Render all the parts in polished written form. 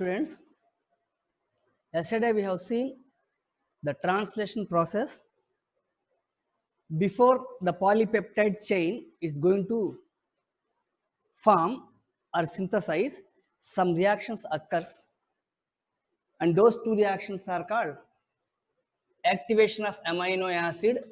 Students, yesterday we have seen the translation process before the polypeptide chain is going to form or synthesize. Some reactions occurs, and those two reactions are called activation of amino acid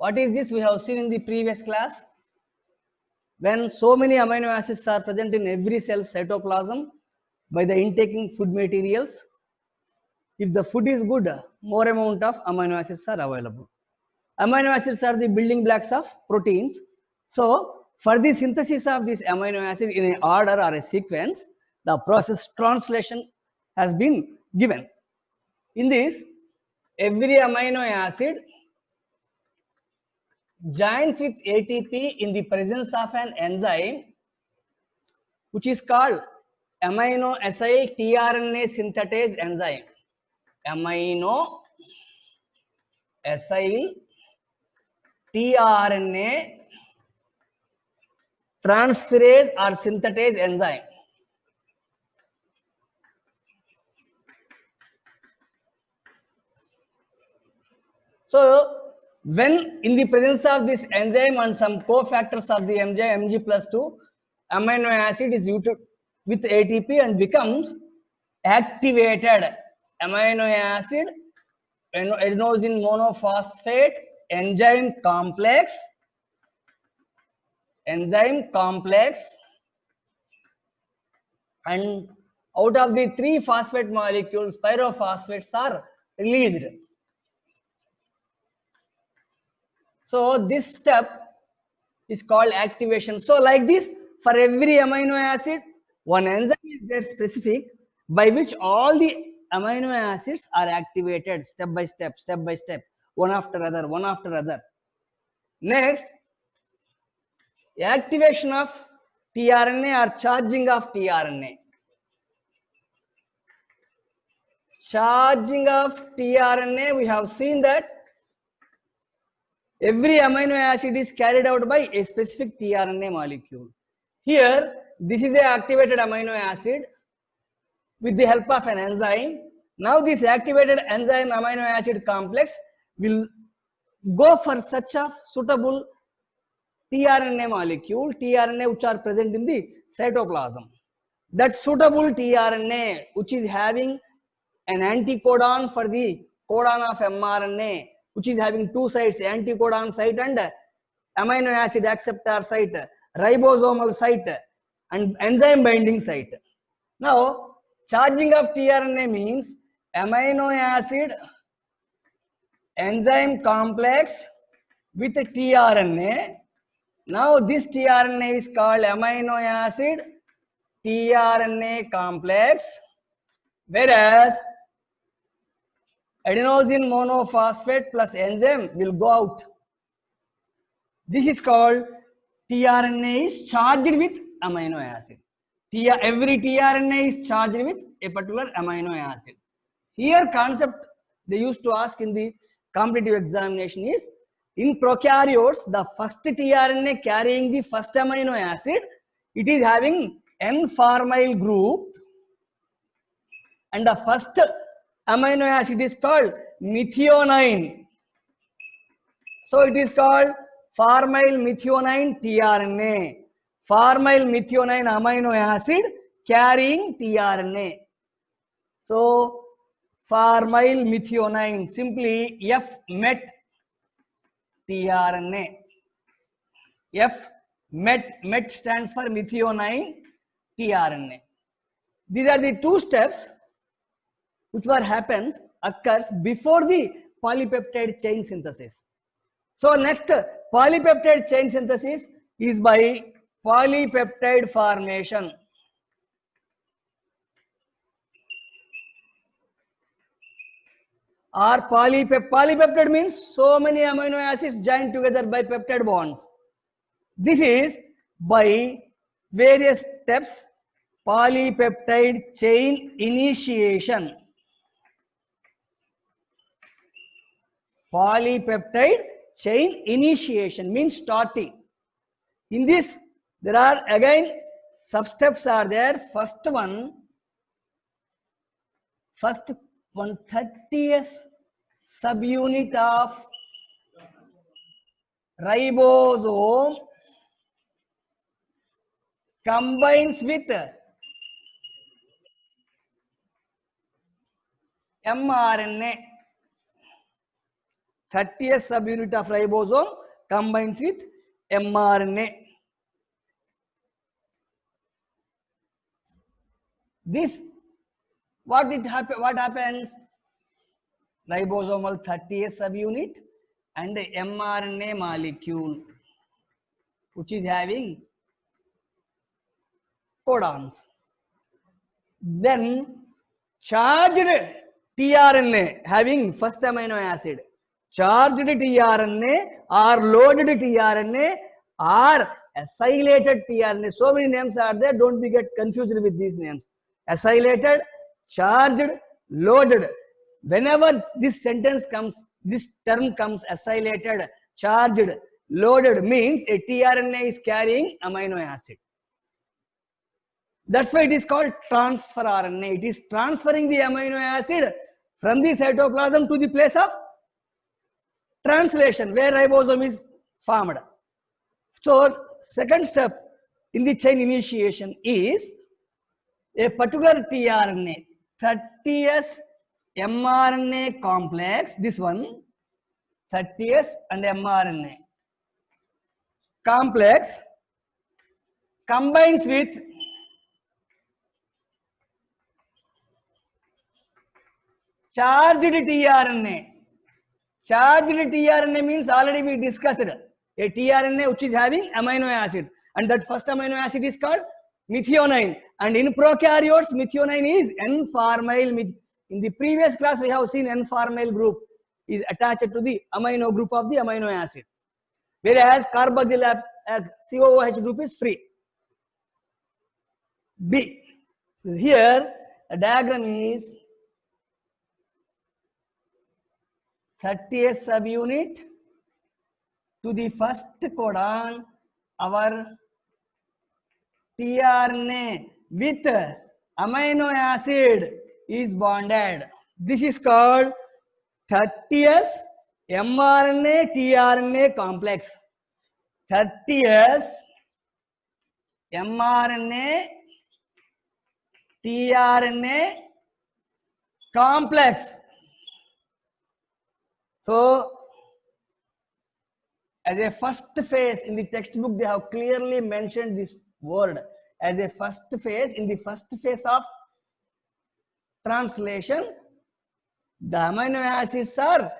What is this? We have seen in the previous class. When so many amino acids are present in every cell cytoplasm by the intaking food materials, if the food is good, more amount of amino acids are available. Amino acids are the building blocks of proteins. So, for the synthesis of this amino acid in an order or a sequence, the process translation has been given. In this, every amino acid joins with ATP in the presence of an enzyme which is called amino acyl tRNA synthetase enzyme. Amino acyl tRNA transferase or synthetase enzyme. So, when in the presence of this enzyme and some cofactors of the enzyme Mg+2, amino acid is used with ATP and becomes activated amino acid adenosine monophosphate enzyme complex and out of the 3 phosphate molecules, pyrophosphates are released. So this step is called activation. So like this, for every amino acid, one enzyme is there specific by which all the amino acids are activated step by step, one after other. Next, activation of tRNA or charging of tRNA. Charging of tRNA, we have seen that every amino acid is carried out by a specific tRNA molecule. Here, this is an activated amino acid with the help of an enzyme. Now, this activated enzyme amino acid complex will go for such a suitable tRNA molecule, tRNA which are present in the cytoplasm. That suitable tRNA which is having an anticodon for the codon of mRNA, which is having 2 sites, anticodon site and amino acid acceptor site, ribosomal site and enzyme binding site. Now, charging of tRNA means amino acid enzyme complex with tRNA. Now, this tRNA is called amino acid tRNA complex, whereas adenosine monophosphate plus enzyme will go out. This is called tRNA is charged with amino acid. Every tRNA is charged with a particular amino acid. Here concept they used to ask in the competitive examination is, in prokaryotes, the first tRNA carrying the first amino acid, it is having N-formyl group, and the first amino acid is called methionine. So it is called formyl methionine tRNA. Formyl methionine amino acid carrying tRNA. So formyl methionine, simply F-met tRNA. Met stands for methionine tRNA. These are the 2 steps which occurs before the polypeptide chain synthesis. So next, polypeptide chain synthesis is by polypeptide formation. Or polypeptide means so many amino acids joined together by peptide bonds. This is by various steps polypeptide chain initiation. Polypeptide chain initiation means starting. In this, there are again sub-steps are there. First one 30th subunit of ribosome combines with mRNA. 30th subunit of ribosome combines with mRNA. This what happens? Ribosomal 30th subunit and the mRNA molecule which is having codons. Then charged tRNA having first amino acid, charged tRNA or loaded tRNA or acylated tRNA. So many names are there, don't be get confused with these names. Acylated, charged, loaded. Whenever this sentence comes, this term comes, acylated, charged, loaded, means a tRNA is carrying amino acid. That's why it is called transfer RNA. It is transferring the amino acid from the cytoplasm to the place of translation where ribosome is formed. So second step in the chain initiation is a particular tRNA, 30th mRNA complex, this one, 30th and mRNA complex combines with charged tRNA. Charged tRNA means already we discussed a tRNA which is having amino acid, and that first amino acid is called methionine, and in prokaryotes methionine is N-formyl. In the previous class we have seen N-formyl group is attached to the amino group of the amino acid, whereas carboxyl COOH group is free. B. Here the diagram is 30th subunit to the first codon, our tRNA with amino acid is bonded. This is called 30th mRNA tRNA complex. 30th mRNA tRNA complex. So as a first phase in the textbook they have clearly mentioned this word as a first phase. In the first phase of translation, the amino acids are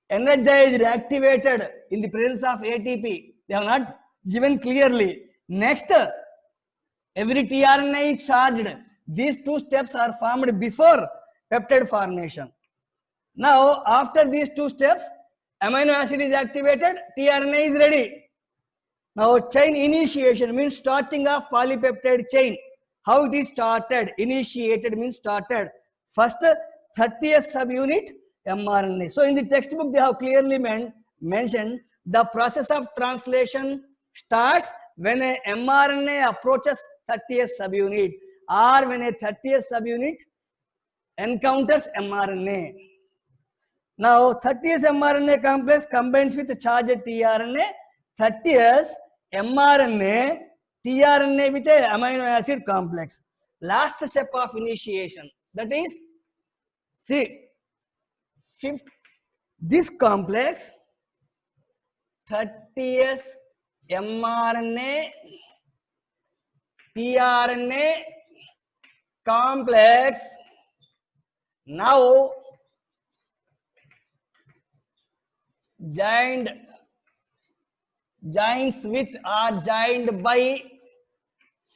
energized, activated in the presence of ATP. They have not given clearly. Next, every tRNA is charged. These two steps are formed before peptide formation. Now, after these two steps, amino acid is activated, tRNA is ready. Now, chain initiation means starting of polypeptide chain. How it is started? Initiated means started. First, 30th subunit mRNA. So, in the textbook, they have clearly mentioned the process of translation starts when a mRNA approaches 30th subunit or when a 30th subunit encounters mRNA. Now, 30th mRNA complex combines with charged tRNA, 30th mRNA tRNA with a amino acid complex. Last step of initiation, that is, see, this complex, 30th mRNA tRNA complex now joins with or joined by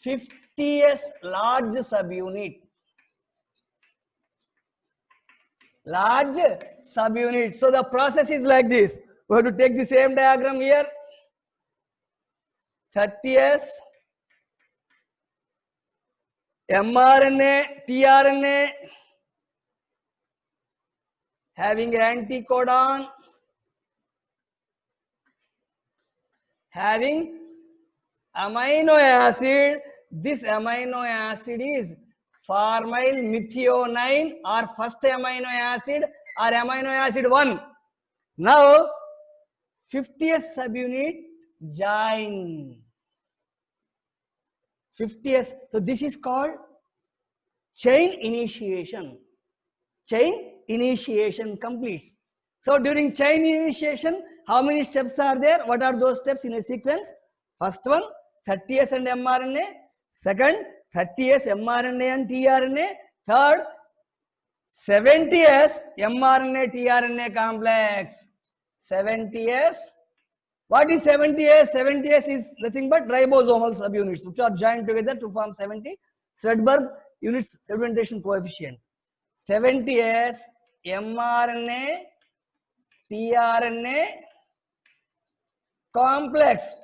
50th large subunit. Large subunit. So the process is like this. We have to take the same diagram here. 30th mRNA tRNA having anticodon having amino acid. This amino acid is formyl methionine or first amino acid or amino acid 1. Now 50th subunit join 50th. So this is called chain initiation. Chain initiation completes. So during chain initiation, how many steps are there? What are those steps in a sequence? First one, 30S and mRNA. Second, 30S mRNA and tRNA. Third, 70S mRNA tRNA complex. 70S. What is 70S? 70S is nothing but ribosomal subunits which are joined together to form 70 Swedberg units sedimentation coefficient. 70S mRNA tRNA complex.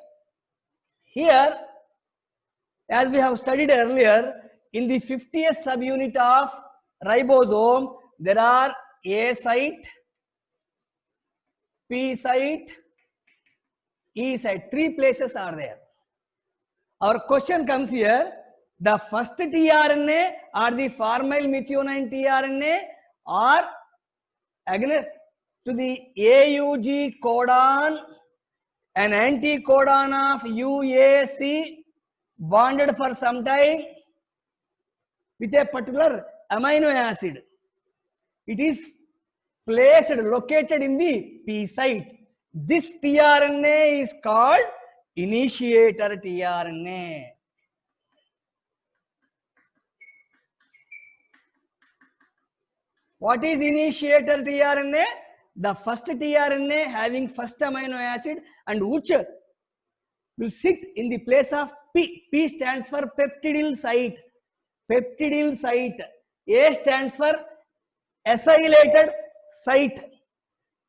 Here, as we have studied earlier, in the 50th subunit of ribosome, there are A site, P site, E site. 3 places are there. Our question comes here. The first tRNA or the formyl methionine tRNA are against to the AUG codon, an anticodon of UAC bonded for some time with a particular amino acid. It is placed, located in the P site. This tRNA is called initiator tRNA. What is initiator tRNA? The first tRNA having first amino acid and which will sit in the place of P. P stands for peptidyl site. Peptidyl site. A stands for acylated site.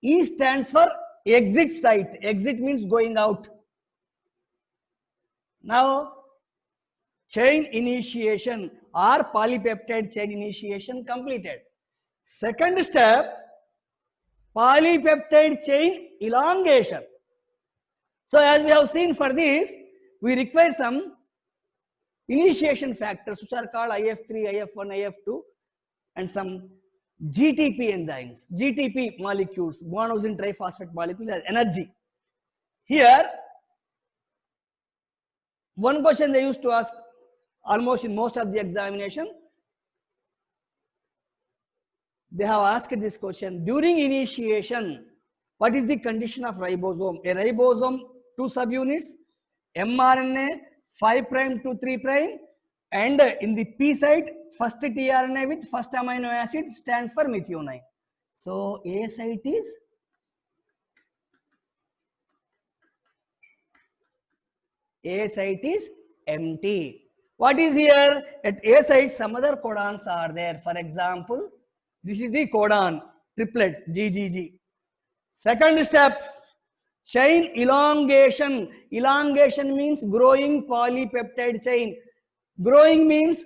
E stands for exit site. Exit means going out. Now, chain initiation or polypeptide chain initiation completed. Second step, polypeptide chain elongation. So as we have seen, for this we require some initiation factors which are called IF3, IF1, IF2 and some GTP enzymes, GTP molecules, guanosine triphosphate molecule has energy. Here, one question they used to ask almost in most of the examination, they have asked this question: during initiation, what is the condition of ribosome? A ribosome, 2 subunits, mRNA 5' to 3', and in the P site, first tRNA with first amino acid stands for methionine. So A site is empty. What is here? At A site, some other codons are there. For example, this is the codon triplet GGG. Second step, chain elongation. Elongation means growing polypeptide chain. Growing means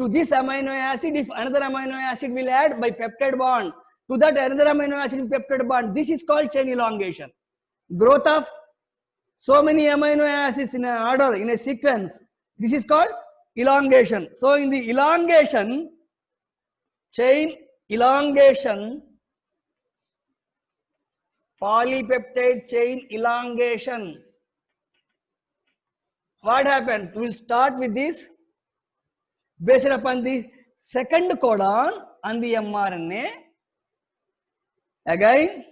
to this amino acid, if another amino acid will add by peptide bond, to that another amino acid peptide bond. This is called chain elongation. Growth of so many amino acids in an order, in a sequence. This is called elongation. So in the elongation, chain elongation, polypeptide chain elongation, what happens? We will start with this. Based upon the second codon on the mRNA, again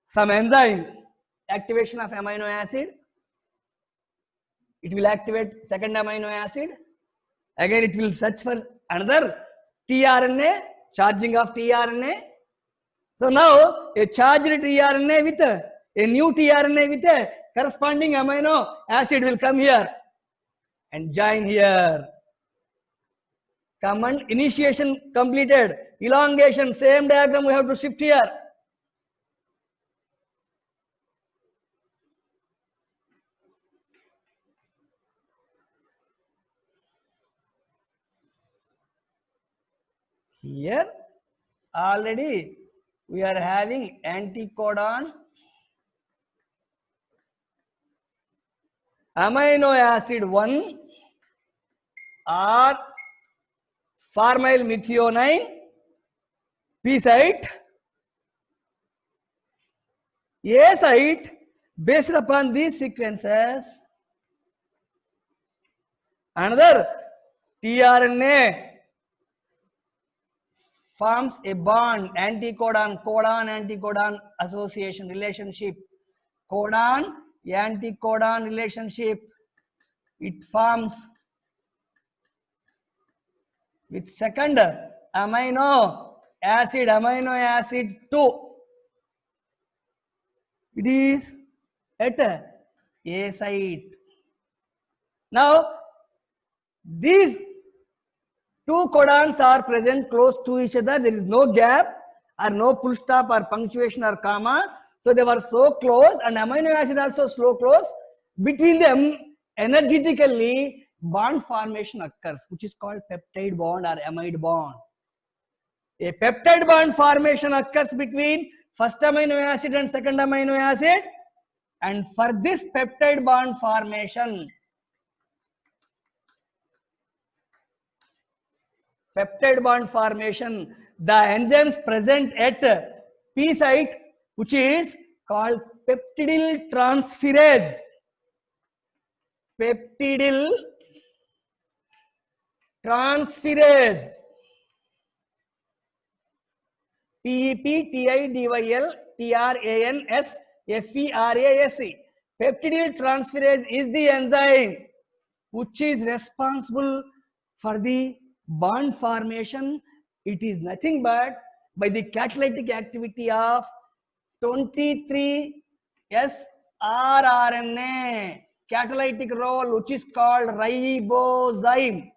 some enzyme, activation of amino acid, it will activate second amino acid, again it will search for another tRNA, charging of tRNA. So now a charged tRNA with a new tRNA with a corresponding amino acid will come here and join here. Common initiation completed. Elongation, same diagram we have to shift here. Here already we are having anticodon amino acid 1 or formyl methionine P site, A site. Based upon these sequences, another tRNA forms a bond, anticodon, codon, anticodon association relationship, codon, anticodon relationship. It forms with second amino acid 2. It is at A site. Now, these two codons are present close to each other. There is no gap or no full stop or punctuation or comma. So they were so close, and amino acid also so close. Between them, energetically, bond formation occurs, which is called peptide bond or amide bond. A peptide bond formation occurs between first amino acid and second amino acid. And for this peptide bond formation, the enzymes present at P site, which is called peptidyl transferase. Peptidyl transferase. PEPTIDYL Peptidyl transferase is the enzyme which is responsible for the bond formation. It is nothing but by the catalytic activity of 23S rRNA, catalytic role which is called ribozyme.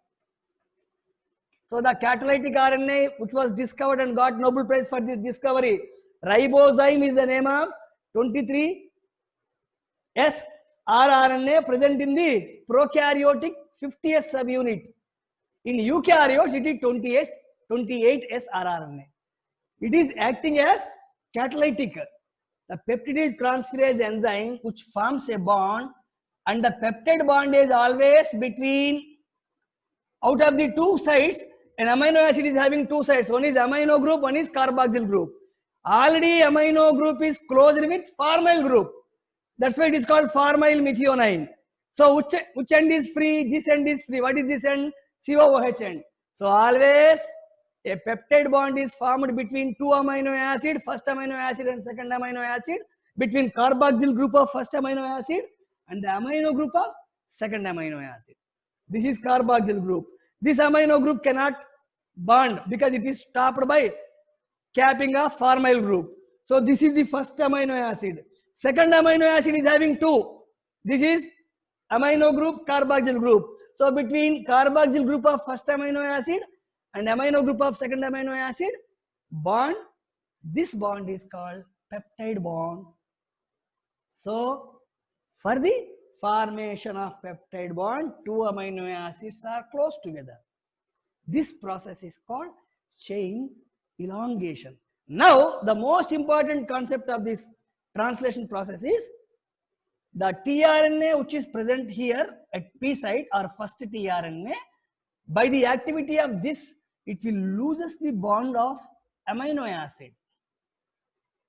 So the catalytic RNA which was discovered and got Nobel Prize for this discovery, ribozyme is the name of 23S rRNA present in the prokaryotic 50S subunit. In eukaryotes, it is 28S rRNA. It is acting as catalytic. The peptidyl transferase enzyme which forms a bond, and the peptide bond is always between, out of the two sides, an amino acid is having two sides. One is amino group, one is carboxyl group. Already amino group is closed with formyl group. That's why it is called formyl methionine. So which end is free? This end is free. What is this end? COOH end. So always a peptide bond is formed between two amino acid, first amino acid and second amino acid, between carboxyl group of first amino acid and the amino group of second amino acid. This is carboxyl group. This amino group cannot bond because it is stopped by capping of formyl group. So this is the first amino acid. Second amino acid is having two. This is amino group, carboxyl group. So between carboxyl group of first amino acid and amino group of second amino acid, bond, this bond is called peptide bond. So for the formation of peptide bond, two amino acids are close together. This process is called chain elongation. Now, the most important concept of this translation process is the tRNA which is present here at P site or first tRNA. By the activity of this, it will loses the bond of amino acid.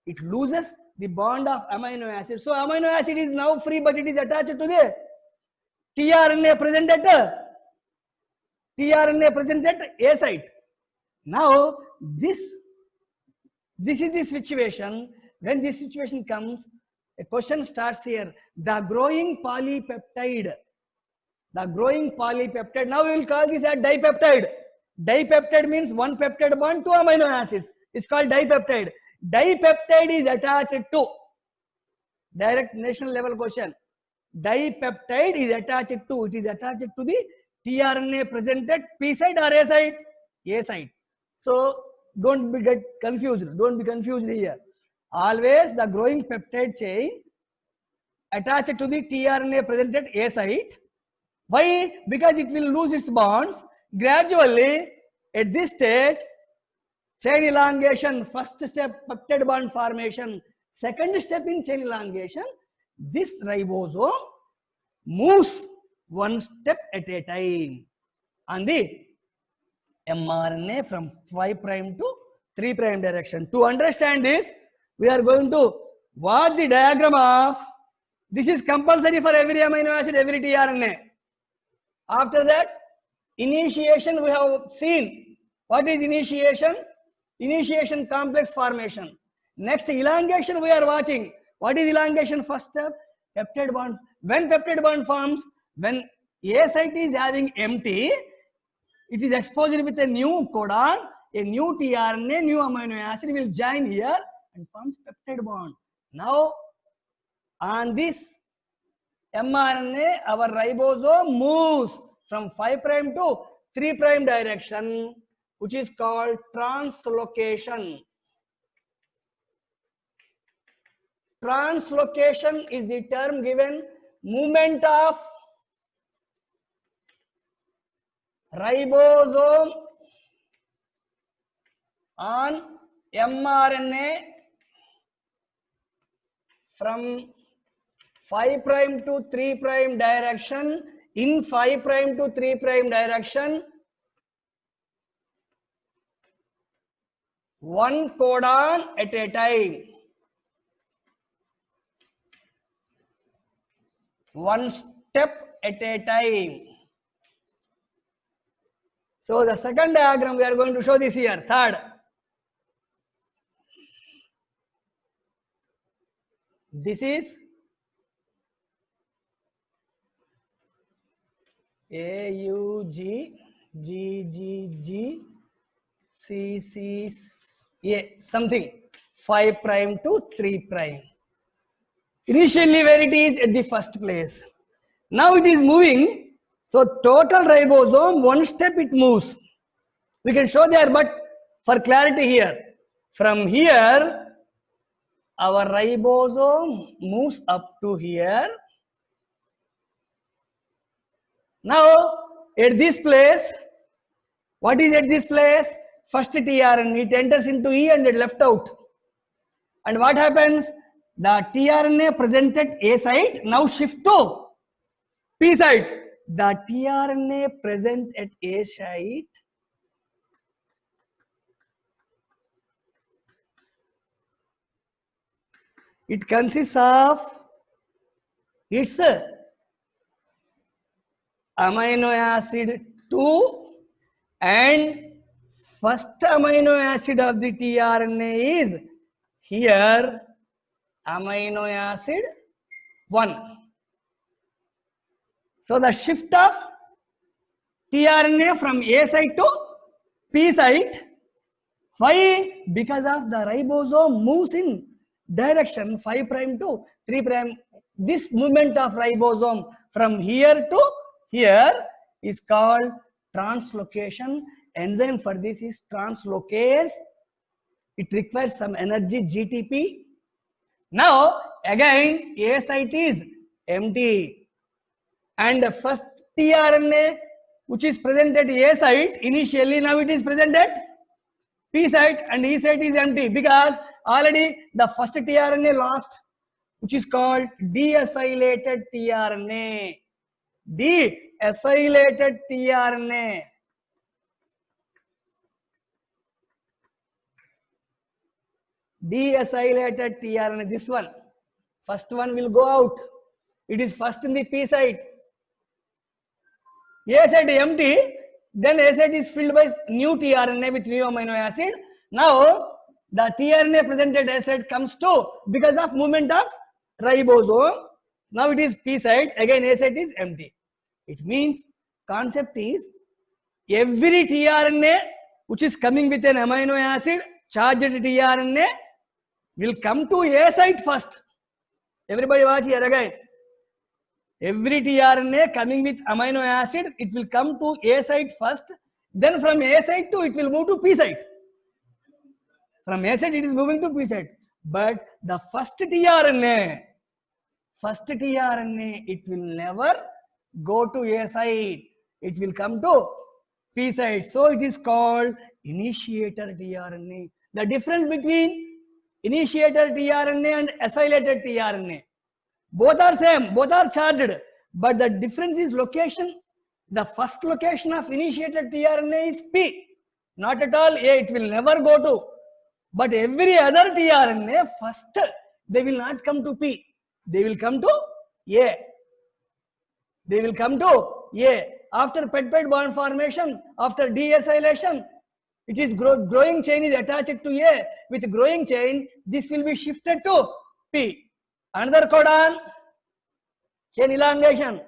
It loses the bond of amino acid. So amino acid is now free, but it is attached to the tRNA present at A site. Now this is the situation. When this situation comes, a question starts here. The growing polypeptide. Now we will call this as dipeptide. Dipeptide means one peptide bond, two amino acids. It's called dipeptide. Dipeptide is attached to, direct national level question. Dipeptide is attached to, it is attached to the tRNA present at P site or A site? A site. So don't get confused. Don't be confused here. Always the growing peptide chain attached to the tRNA present at A site. Why? Because it will lose its bonds. Gradually, at this stage, chain elongation, first step peptide bond formation, second step in chain elongation, this ribosome moves one step at a time on the mRNA from 5' to 3' direction. To understand this, we are going to watch the diagram of, this is compulsory for every amino acid, every tRNA. After that, initiation we have seen. What is initiation? Initiation complex formation. Next, elongation we are watching. What is elongation? First step, peptide bond. When peptide bond forms, when A site is having empty, it is exposed with a new codon, a new tRNA, new amino acid will join here and forms peptide bond. Now, on this mRNA, our ribosome moves from 5' to 3' direction, which is called translocation. Translocation is the term given movement of ribosome on mRNA from 5' to 3' direction, in 5' to 3' direction, one codon at a time, one step at a time. So the second diagram we are going to show this here. Third, this is AUG, something 5' to 3'. Initially where it is at the first place. Now it is moving. So total ribosome, one step it moves. We can show there, but for clarity here. From here, our ribosome moves up to here. Now, at this place, what is at this place? First tRNA, it enters into E and it left out. And what happens? The tRNA present at A site now shift to P site. The tRNA present at A site it consists of its amino acid 2 and first amino acid of the tRNA is here amino acid 1. So the shift of tRNA from A site to P site. Why? Because of the ribosome moves in direction 5' to 3'. This movement of ribosome from here to here is called translocation. Enzyme for this is translocase. It requires some energy, GTP. Now again A site is empty. And the first tRNA which is present at A site initially, now it is present at P site and E site is empty because already the first tRNA lost, which is called deacylated tRNA. Deacylated tRNA. Deacylated tRNA, this one. First one will go out. It is first in the P site. A site empty, then A site is filled by new tRNA with new amino acid. Now the tRNA present at A site comes to because of movement of ribosome. Now it is P site, again A site is empty. It means concept is every tRNA which is coming with an amino acid, charged tRNA will come to A site first. Everybody watch here again. Every tRNA coming with amino acid, it will come to A site first. Then from A site to it will move to P site. From A site it is moving to P site. But the first tRNA, it will never go to A site. It will come to P site. So it is called initiator tRNA. The difference between initiator tRNA and acylated tRNA. Both are same, both are charged, but the difference is location. The first location of initiated tRNA is P, not at all A. It will never go to. But every other tRNA, first they will not come to P. They will come to A. They will come to A. After peptide bond formation, after deacylation, it is growing chain is attached to A. With growing chain, this will be shifted to P. Another codon, chain elongation,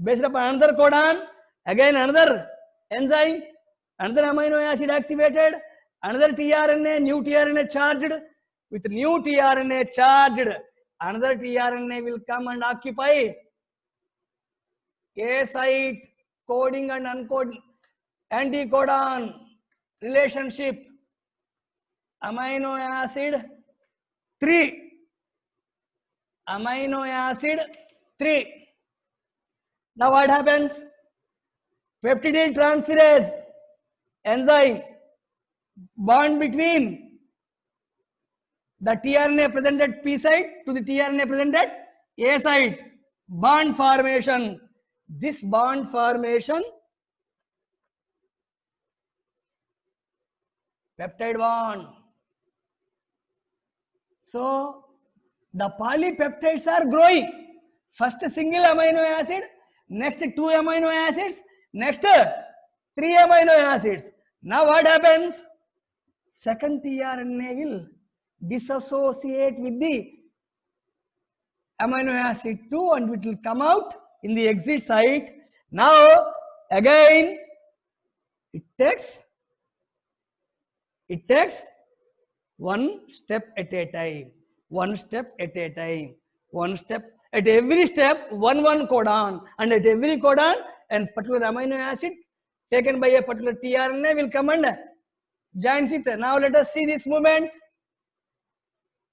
based upon another codon, again another enzyme, another amino acid activated, another tRNA, new tRNA charged. With new tRNA charged, another tRNA will come and occupy A site, coding and uncoding, anticodon relationship, amino acid 3, amino acid 3. Now what happens? Peptidyl transferase enzyme, bond between the tRNA present at P site to the tRNA present at A site, bond formation. This bond formation, peptide bond. So the polypeptides are growing. First single amino acid, next 2 amino acids, next 3 amino acids. Now what happens? Second tRNA will dissociate with the amino acid 2 and it will come out in the exit site. Now again it takes one step at a time, one step at a time, one step. At every step, one codon, and at every codon, and particular amino acid taken by a particular tRNA will come and joins it. Now let us see this movement.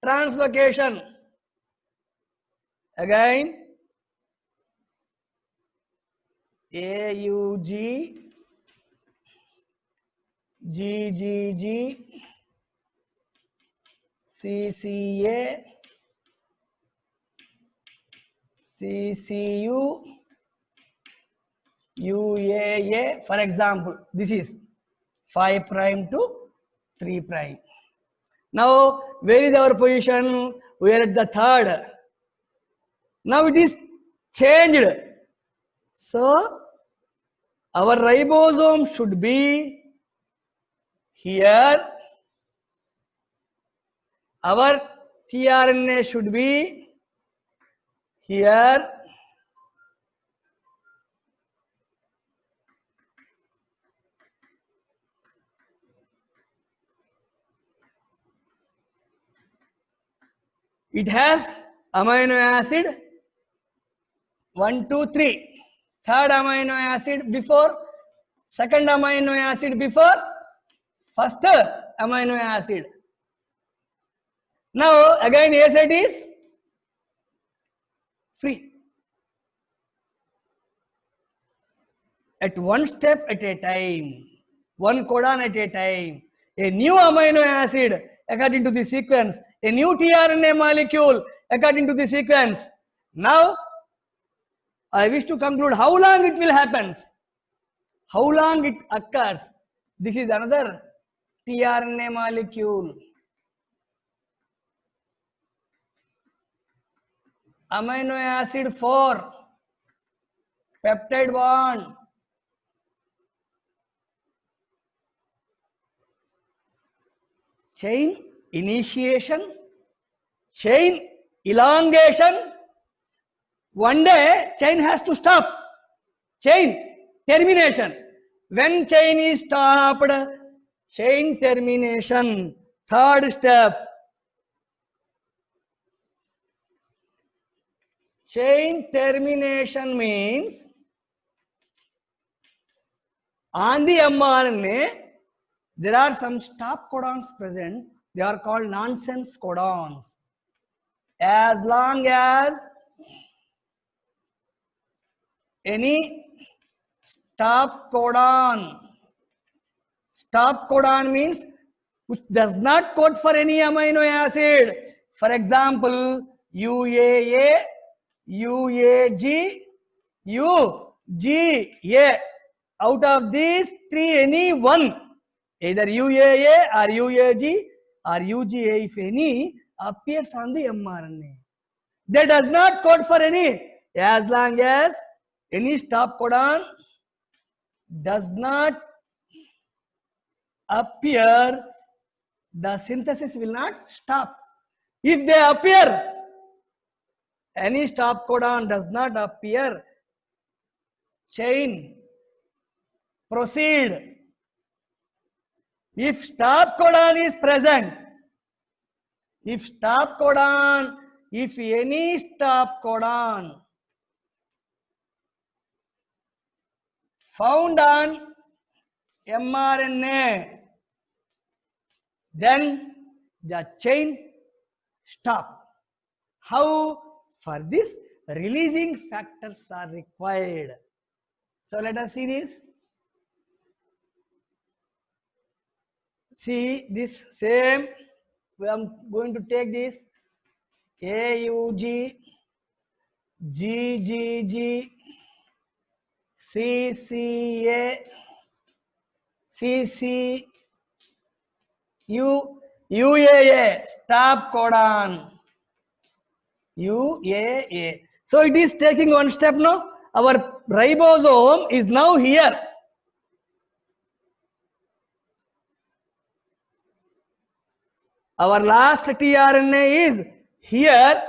Translocation. Again, AUG, GGG, CCA, CCU, UAA. For example, this is 5' to 3'. Now, where is our position? We are at the third. Now it is changed. So, our ribosome should be here. Our tRNA should be here. It has amino acid 1, 2, 3. Third amino acid before, second amino acid before, first amino acid. Now again A site is free. At one step at a time, one codon at a time, a new amino acid according to the sequence, a new tRNA molecule according to the sequence. Now I wish to conclude how long it will happen, how long it occurs. This is another tRNA molecule. Amino acid 4, peptide bond. Chain initiation, chain elongation. One day chain has to stop. Chain termination. When chain is stopped, chain termination. Third step. Chain termination means on the mRNA there are some stop codons present. They are called nonsense codons. As long as any stop codon means which does not code for any amino acid. For example, UAA, UAG, U, G, A. Out of these three, any one, either UAA or UAG or UGA, if any, appears on the mRNA. They does not code for any, as long as any stop codon does not appear, the synthesis will not stop. If they appear, any stop codon does not appear, chain proceed. If stop codon is present, if any stop codon found on mRNA, then the chain stop. How? For this, releasing factors are required. So let us see this. See this same. We are going to take this AUG, GGG, CCA, CCU, UAA, stop codon, UAA. So it is taking one step now. Our ribosome is now here. Our last tRNA is here.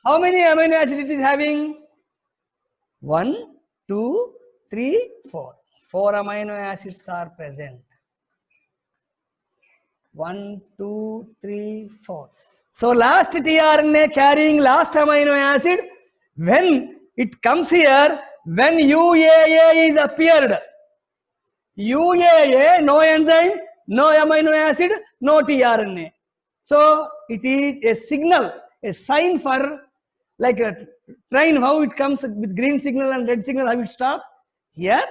How many amino acids it is having? 1, 2, 3, 4. 4 amino acids are present. 1, 2, 3, 4. So last tRNA carrying last amino acid, when it comes here, when UAA is appeared, UAA, no enzyme, no amino acid, no tRNA. So it is a signal, a sign for, like a train, how it comes with green signal and red signal, how it stops. Here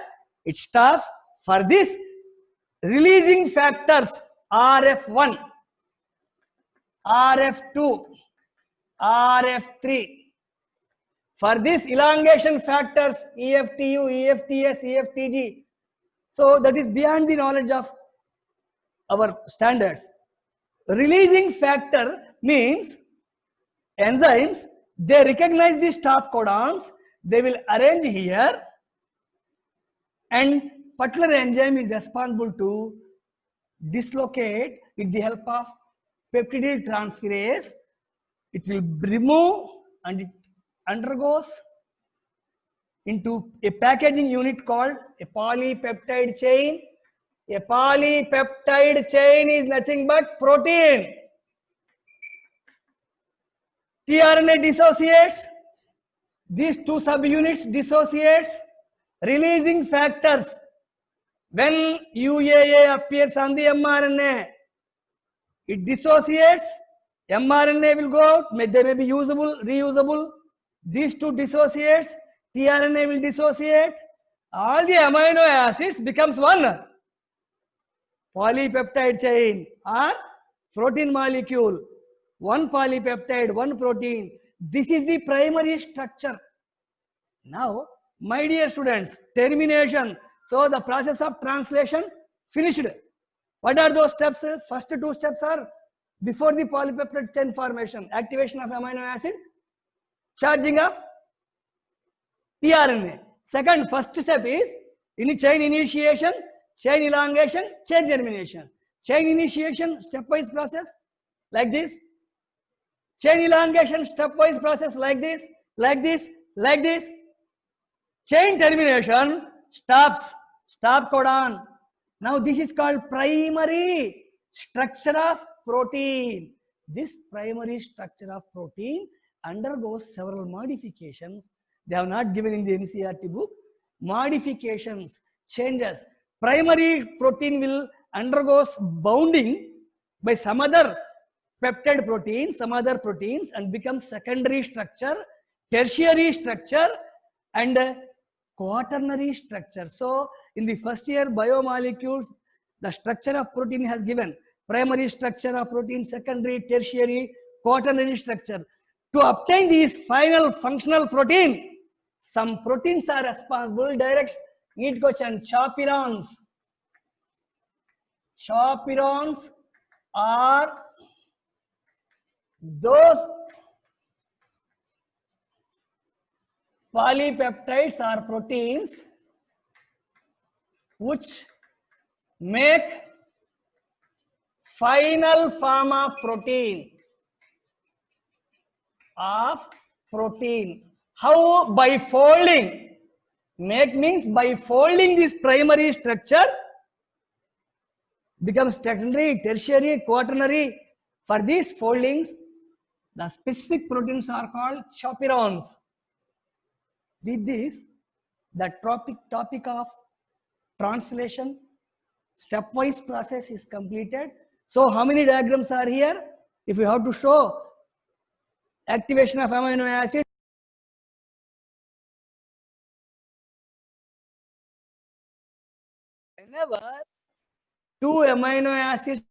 it stops. For this, releasing factors RF1, RF2, RF3. For this, elongation factors EFTU, EFTS, EFTG. So that is beyond the knowledge of our standards. Releasing factor means enzymes, they recognize the stop codons, they will arrange here, and particular enzyme is responsible to dislocate with the help of peptidyl transferase. It will remove and it undergoes into a packaging unit called a polypeptide chain. A polypeptide chain is nothing but protein. tRNA dissociates, these two subunits dissociates, releasing factors. When UAA appears on the mRNA, it dissociates, mRNA will go out, they may be usable, reusable. These two dissociates, tRNA will dissociate, all the amino acids becomes one polypeptide chain or protein molecule. One polypeptide, one protein. This is the primary structure. Now, my dear students, termination. So the process of translation finished. What are those steps? First two steps are before the polypeptide chain formation, activation of amino acid, charging of tRNA. Second, first step is chain initiation, chain elongation, chain termination. Chain initiation, stepwise process like this. Chain elongation, stepwise process like this, like this, like this. Chain termination stops, stop codon. Now this is called primary structure of protein. This primary structure of protein undergoes several modifications. They have not given in the NCERT book. Modifications, changes. Primary protein will undergoes bounding by some other peptide proteins, some other proteins, and becomes secondary structure, tertiary structure, and quaternary structure. So in the first year biomolecules, the structure of protein has given primary structure of protein, secondary, tertiary, quaternary structure. To obtain these final functional protein, some proteins are responsible. Direct neat question. Chaperones. Chaperones are those polypeptides or proteins which make final form of protein. How? By folding. Make means by folding this primary structure becomes secondary, tertiary, quaternary. For these foldings, the specific proteins are called chaperones. With this, the topic of translation stepwise process is completed. So how many diagrams are here? If you have to show activation of amino acid, whenever two amino acids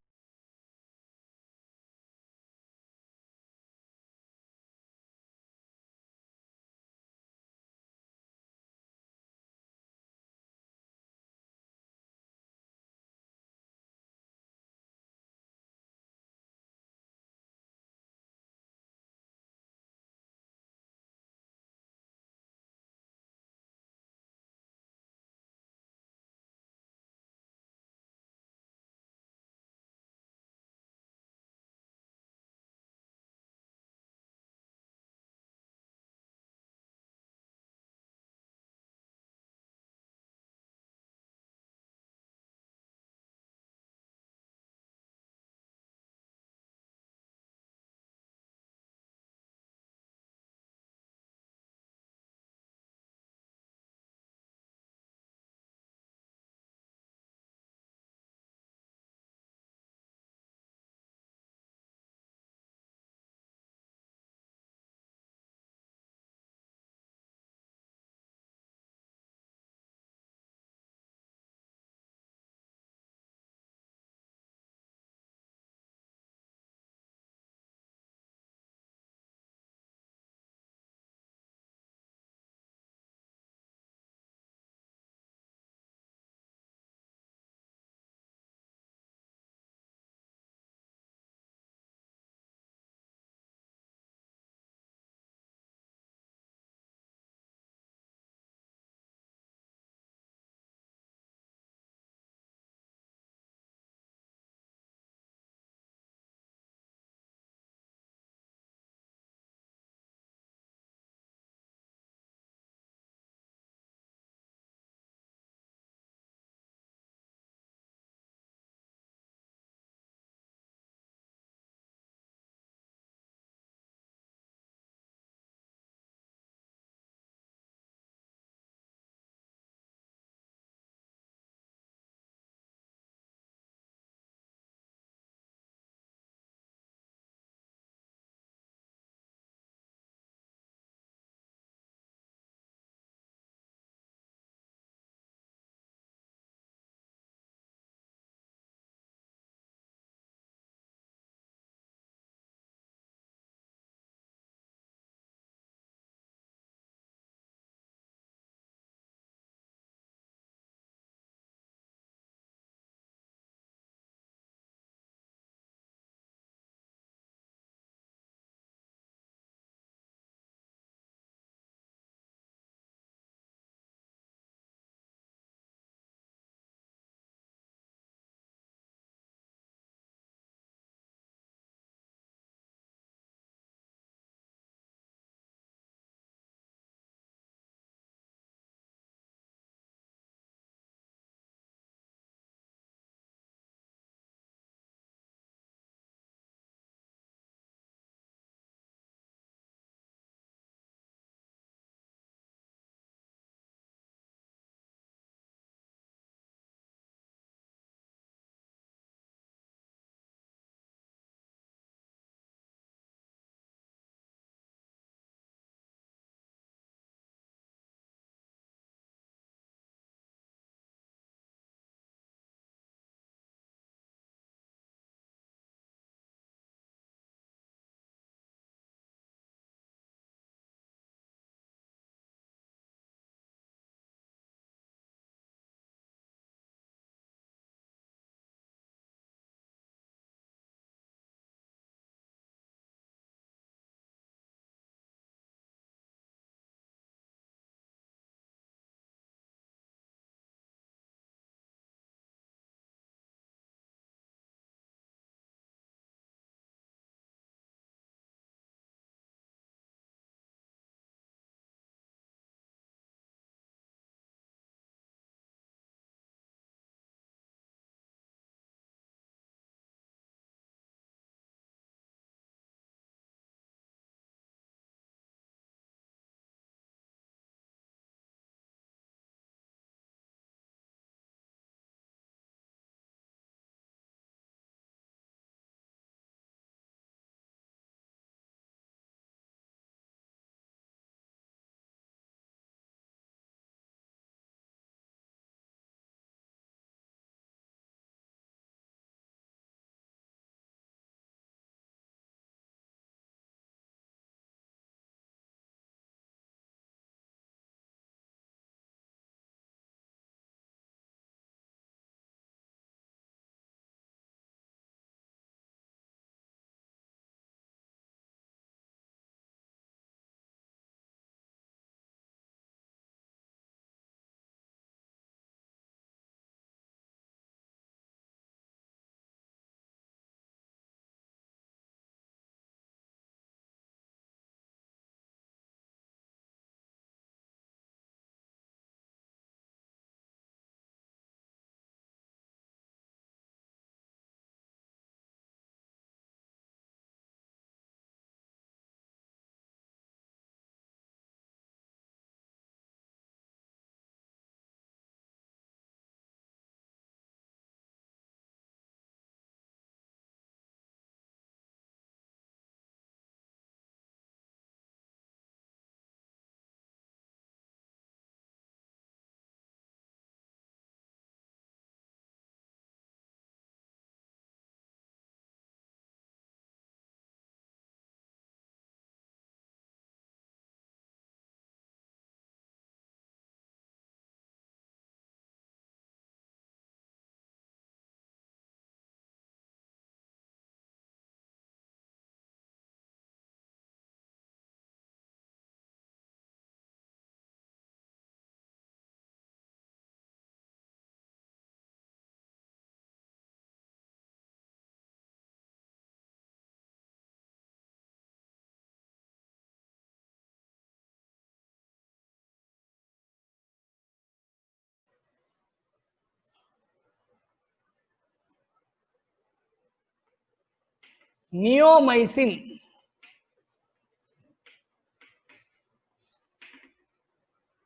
neomycin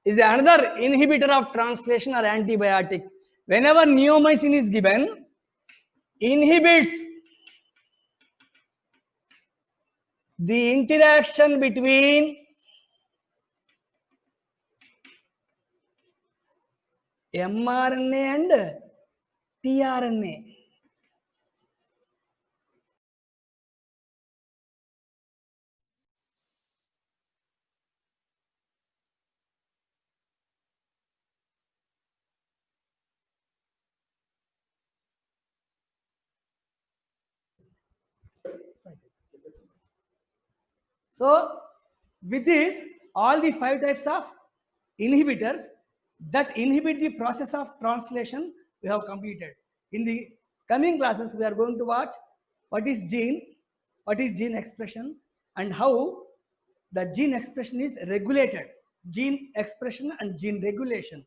is another inhibitor of translation or antibiotic. Whenever neomycin is given, inhibits the interaction between mRNA and tRNA. So with this, all the 5 types of inhibitors that inhibit the process of translation we have completed. In the coming classes, we are going to watch what is gene expression, and how the gene expression is regulated, gene expression and gene regulation.